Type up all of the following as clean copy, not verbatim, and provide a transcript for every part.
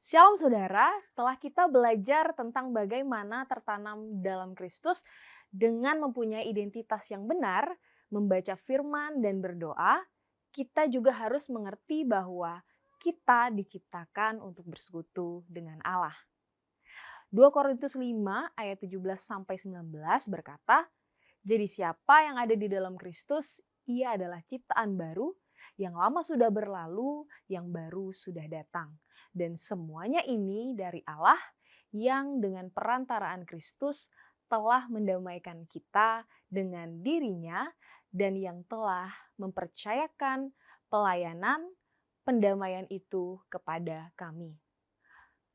Shalom saudara, setelah kita belajar tentang bagaimana tertanam dalam Kristus dengan mempunyai identitas yang benar, membaca firman dan berdoa, kita juga harus mengerti bahwa kita diciptakan untuk bersekutu dengan Allah. 2 Korintus 5 ayat 17 sampai 19 berkata, "Jadi siapa yang ada di dalam Kristus, ia adalah ciptaan baru, yang lama sudah berlalu, yang baru sudah datang. Dan semuanya ini dari Allah yang dengan perantaraan Kristus telah mendamaikan kita dengan dirinya dan yang telah mempercayakan pelayanan pendamaian itu kepada kami."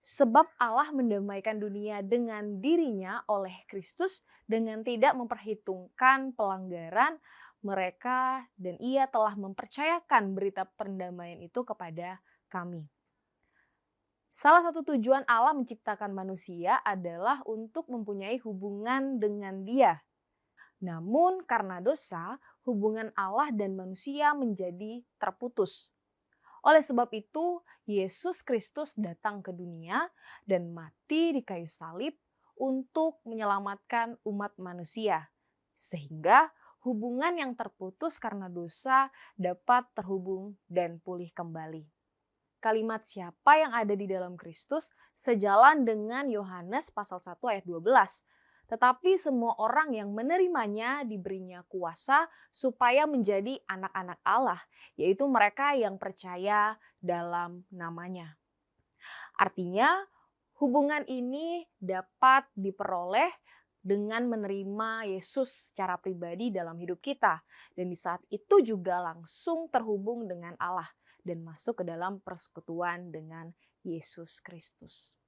Sebab Allah mendamaikan dunia dengan dirinya oleh Kristus dengan tidak memperhitungkan pelanggaran mereka, dan ia telah mempercayakan berita pendamaian itu kepada kami. Salah satu tujuan Allah menciptakan manusia adalah untuk mempunyai hubungan dengan Dia. Namun karena dosa, hubungan Allah dan manusia menjadi terputus. Oleh sebab itu, Yesus Kristus datang ke dunia dan mati di kayu salib untuk menyelamatkan umat manusia, sehingga hubungan yang terputus karena dosa dapat terhubung dan pulih kembali. Kalimat siapa yang ada di dalam Kristus sejalan dengan Yohanes pasal 1 ayat 12. Tetapi semua orang yang menerimanya diberinya kuasa supaya menjadi anak-anak Allah, yaitu mereka yang percaya dalam namanya. Artinya, hubungan ini dapat diperoleh dengan menerima Yesus secara pribadi dalam hidup kita. Dan di saat itu juga langsung terhubung dengan Allah dan masuk ke dalam persekutuan dengan Yesus Kristus.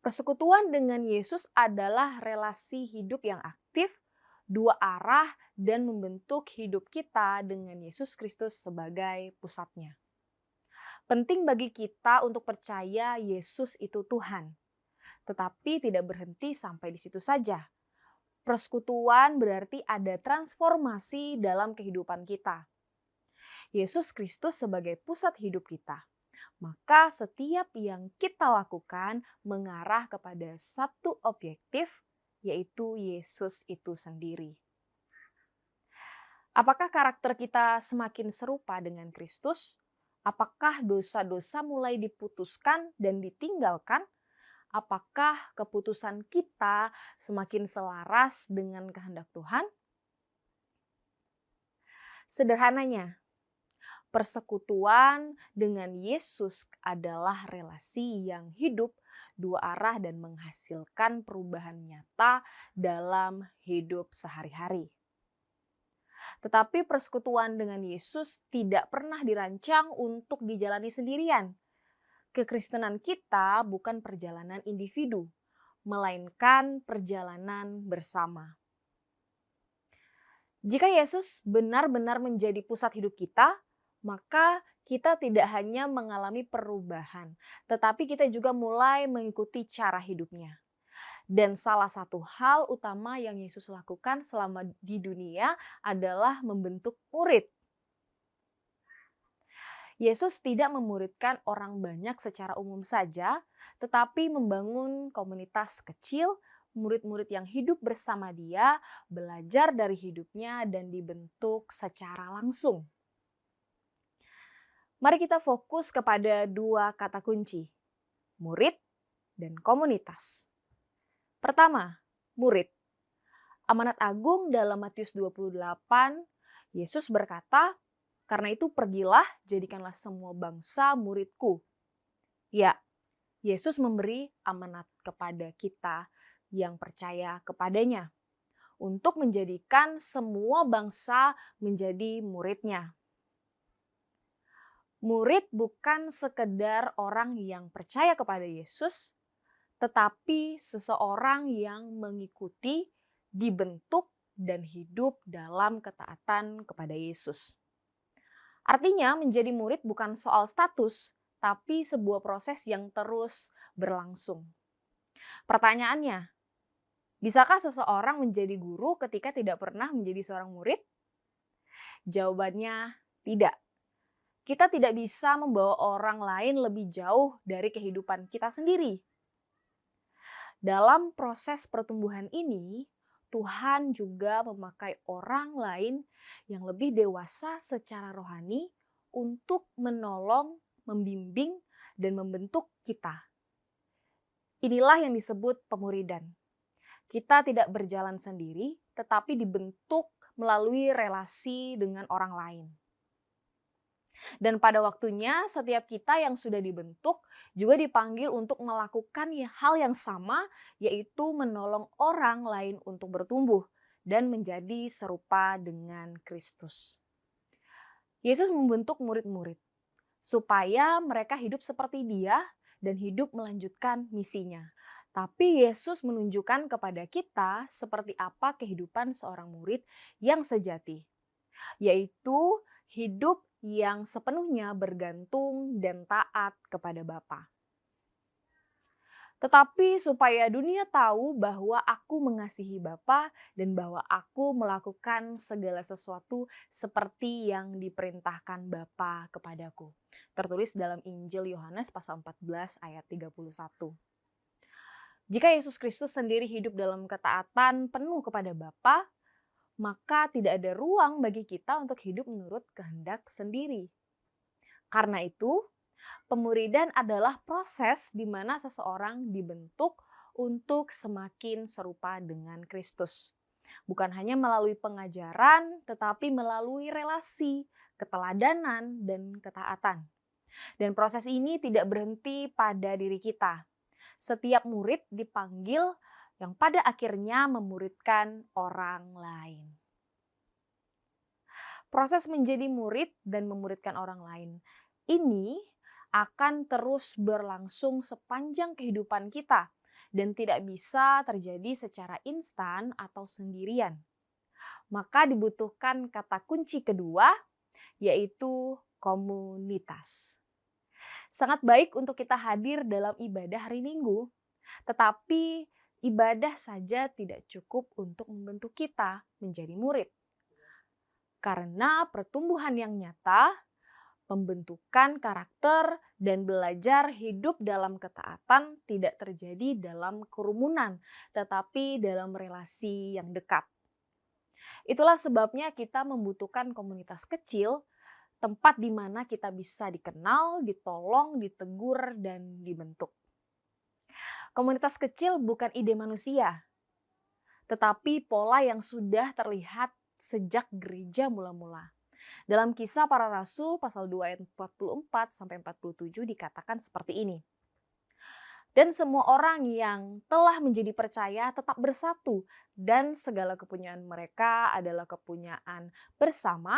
Persekutuan dengan Yesus adalah relasi hidup yang aktif, dua arah, dan membentuk hidup kita dengan Yesus Kristus sebagai pusatnya. Penting bagi kita untuk percaya Yesus itu Tuhan, tetapi tidak berhenti sampai di situ saja. Persekutuan berarti ada transformasi dalam kehidupan kita. Yesus Kristus sebagai pusat hidup kita. Maka setiap yang kita lakukan mengarah kepada satu objektif, yaitu Yesus itu sendiri. Apakah karakter kita semakin serupa dengan Kristus? Apakah dosa-dosa mulai diputuskan dan ditinggalkan? Apakah keputusan kita semakin selaras dengan kehendak Tuhan? Sederhananya, persekutuan dengan Yesus adalah relasi yang hidup, dua arah, dan menghasilkan perubahan nyata dalam hidup sehari-hari. Tetapi persekutuan dengan Yesus tidak pernah dirancang untuk dijalani sendirian. Kekristenan kita bukan perjalanan individu, melainkan perjalanan bersama. Jika Yesus benar-benar menjadi pusat hidup kita, maka kita tidak hanya mengalami perubahan, tetapi kita juga mulai mengikuti cara hidupnya. Dan salah satu hal utama yang Yesus lakukan selama di dunia adalah membentuk murid. Yesus tidak memuridkan orang banyak secara umum saja, tetapi membangun komunitas kecil, murid-murid yang hidup bersama Dia, belajar dari hidupnya, dan dibentuk secara langsung. Mari kita fokus kepada dua kata kunci, murid dan komunitas. Pertama, murid. Amanat agung dalam Matius 28, Yesus berkata, "Karena itu pergilah, jadikanlah semua bangsa muridku." Ya, Yesus memberi amanat kepada kita yang percaya kepadanya untuk menjadikan semua bangsa menjadi muridnya. Murid bukan sekedar orang yang percaya kepada Yesus, tetapi seseorang yang mengikuti, dibentuk, dan hidup dalam ketaatan kepada Yesus. Artinya menjadi murid bukan soal status, tapi sebuah proses yang terus berlangsung. Pertanyaannya, bisakah seseorang menjadi guru ketika tidak pernah menjadi seorang murid? Jawabannya tidak. Kita tidak bisa membawa orang lain lebih jauh dari kehidupan kita sendiri. Dalam proses pertumbuhan ini, Tuhan juga memakai orang lain yang lebih dewasa secara rohani untuk menolong, membimbing, dan membentuk kita. Inilah yang disebut pemuridan. Kita tidak berjalan sendiri, tetapi dibentuk melalui relasi dengan orang lain. Dan pada waktunya, setiap kita yang sudah dibentuk juga dipanggil untuk melakukan hal yang sama, yaitu menolong orang lain untuk bertumbuh dan menjadi serupa dengan Kristus. Yesus membentuk murid-murid supaya mereka hidup seperti Dia dan hidup melanjutkan misinya. Tapi Yesus menunjukkan kepada kita seperti apa kehidupan seorang murid yang sejati, yaitu hidup yang sepenuhnya bergantung dan taat kepada Bapa. Tetapi supaya dunia tahu bahwa aku mengasihi Bapa dan bahwa aku melakukan segala sesuatu seperti yang diperintahkan Bapa kepadaku. Tertulis dalam Injil Yohanes pasal 14 ayat 31. Jika Yesus Kristus sendiri hidup dalam ketaatan penuh kepada Bapa, maka tidak ada ruang bagi kita untuk hidup menurut kehendak sendiri. Karena itu, pemuridan adalah proses di mana seseorang dibentuk untuk semakin serupa dengan Kristus. Bukan hanya melalui pengajaran, tetapi melalui relasi, keteladanan, dan ketaatan. Dan proses ini tidak berhenti pada diri kita. Setiap murid dipanggil yang pada akhirnya memuridkan orang lain. Proses menjadi murid dan memuridkan orang lain ini akan terus berlangsung sepanjang kehidupan kita dan tidak bisa terjadi secara instan atau sendirian. Maka dibutuhkan kata kunci kedua, yaitu komunitas. Sangat baik untuk kita hadir dalam ibadah hari Minggu, tetapi ibadah saja tidak cukup untuk membentuk kita menjadi murid. Karena pertumbuhan yang nyata, pembentukan karakter, dan belajar hidup dalam ketaatan tidak terjadi dalam kerumunan, tetapi dalam relasi yang dekat. Itulah sebabnya kita membutuhkan komunitas kecil, tempat di mana kita bisa dikenal, ditolong, ditegur, dan dibentuk. Komunitas kecil bukan ide manusia, tetapi pola yang sudah terlihat sejak gereja mula-mula. Dalam Kisah Para Rasul pasal 2 ayat 44 sampai 47 dikatakan seperti ini. Dan semua orang yang telah menjadi percaya tetap bersatu dan segala kepunyaan mereka adalah kepunyaan bersama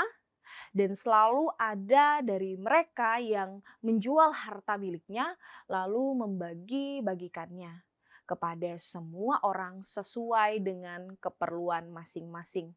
dan selalu ada dari mereka yang menjual harta miliknya lalu membagi-bagikannya kepada semua orang sesuai dengan keperluan masing-masing.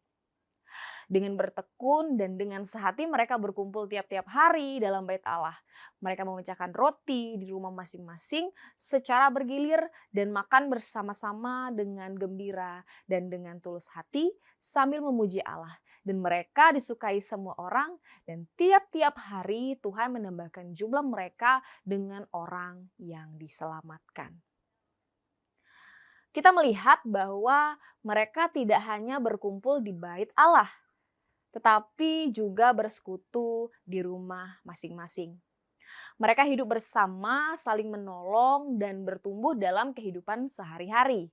Dengan bertekun dan dengan sehati mereka berkumpul tiap-tiap hari dalam bait Allah. Mereka memecahkan roti di rumah masing-masing secara bergilir dan makan bersama-sama dengan gembira dan dengan tulus hati sambil memuji Allah. Dan mereka disukai semua orang dan tiap-tiap hari Tuhan menambahkan jumlah mereka dengan orang yang diselamatkan. Kita melihat bahwa mereka tidak hanya berkumpul di bait Allah, tetapi juga bersekutu di rumah masing-masing. Mereka hidup bersama, saling menolong, dan bertumbuh dalam kehidupan sehari-hari.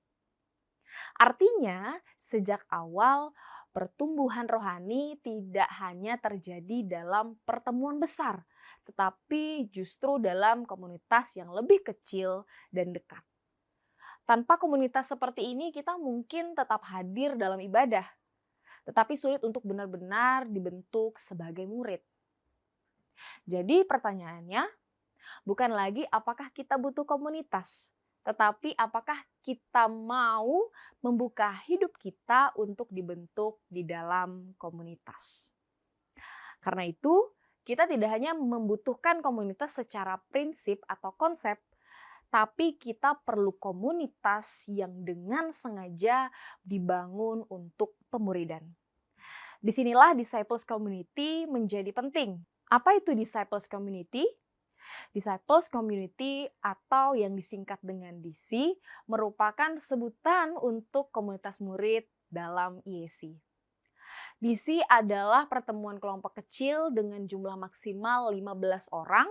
Artinya, sejak awal, pertumbuhan rohani tidak hanya terjadi dalam pertemuan besar, tetapi justru dalam komunitas yang lebih kecil dan dekat. Tanpa komunitas seperti ini, kita mungkin tetap hadir dalam ibadah, tetapi sulit untuk benar-benar dibentuk sebagai murid. Jadi pertanyaannya, bukan lagi apakah kita butuh komunitas, tetapi apakah kita mau membuka hidup kita untuk dibentuk di dalam komunitas. Karena itu, kita tidak hanya membutuhkan komunitas secara prinsip atau konsep, tapi kita perlu komunitas yang dengan sengaja dibangun untuk pemuridan. Disinilah Disciples Community menjadi penting. Apa itu Disciples Community? Disciples Community atau yang disingkat dengan DC merupakan sebutan untuk komunitas murid dalam IEC. DC adalah pertemuan kelompok kecil dengan jumlah maksimal 15 orang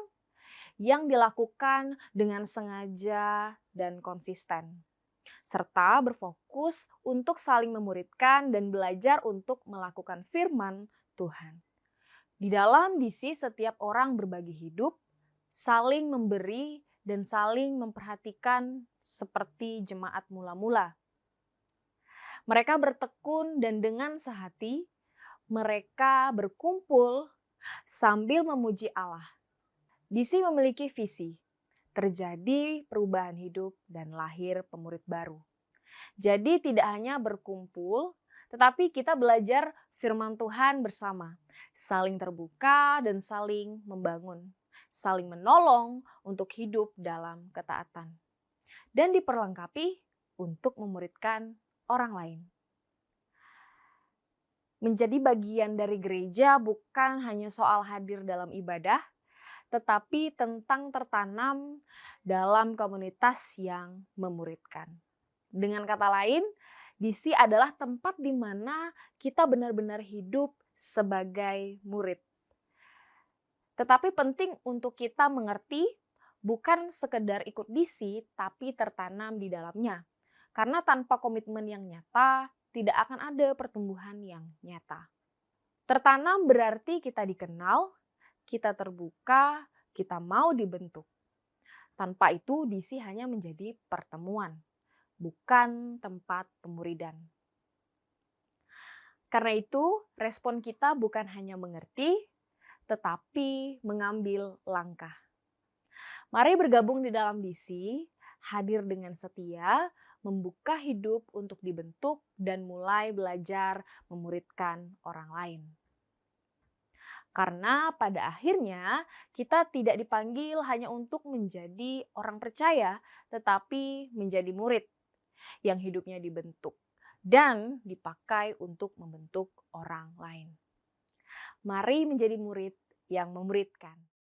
yang dilakukan dengan sengaja dan konsisten, serta berfokus untuk saling memuridkan dan belajar untuk melakukan firman Tuhan. Di dalam DC, setiap orang berbagi hidup, saling memberi, dan saling memperhatikan seperti jemaat mula-mula. Mereka bertekun dan dengan sehati, mereka berkumpul sambil memuji Allah. DC memiliki visi, terjadi perubahan hidup dan lahir pemurid baru. Jadi tidak hanya berkumpul, tetapi kita belajar firman Tuhan bersama, saling terbuka dan saling membangun, saling menolong untuk hidup dalam ketaatan, dan diperlengkapi untuk memuridkan orang lain. Menjadi bagian dari gereja bukan hanya soal hadir dalam ibadah, tetapi tentang tertanam dalam komunitas yang memuridkan. Dengan kata lain, DC adalah tempat di mana kita benar-benar hidup sebagai murid. Tetapi penting untuk kita mengerti bukan sekedar ikut DC, tapi tertanam di dalamnya. Karena tanpa komitmen yang nyata, tidak akan ada pertumbuhan yang nyata. Tertanam berarti kita dikenal, kita terbuka, kita mau dibentuk. Tanpa itu, DC hanya menjadi pertemuan, bukan tempat pemuridan. Karena itu, respon kita bukan hanya mengerti, tetapi mengambil langkah. Mari bergabung di dalam DC, hadir dengan setia, membuka hidup untuk dibentuk, dan mulai belajar memuridkan orang lain. Karena pada akhirnya kita tidak dipanggil hanya untuk menjadi orang percaya, tetapi menjadi murid yang hidupnya dibentuk dan dipakai untuk membentuk orang lain. Mari menjadi murid yang memuridkan.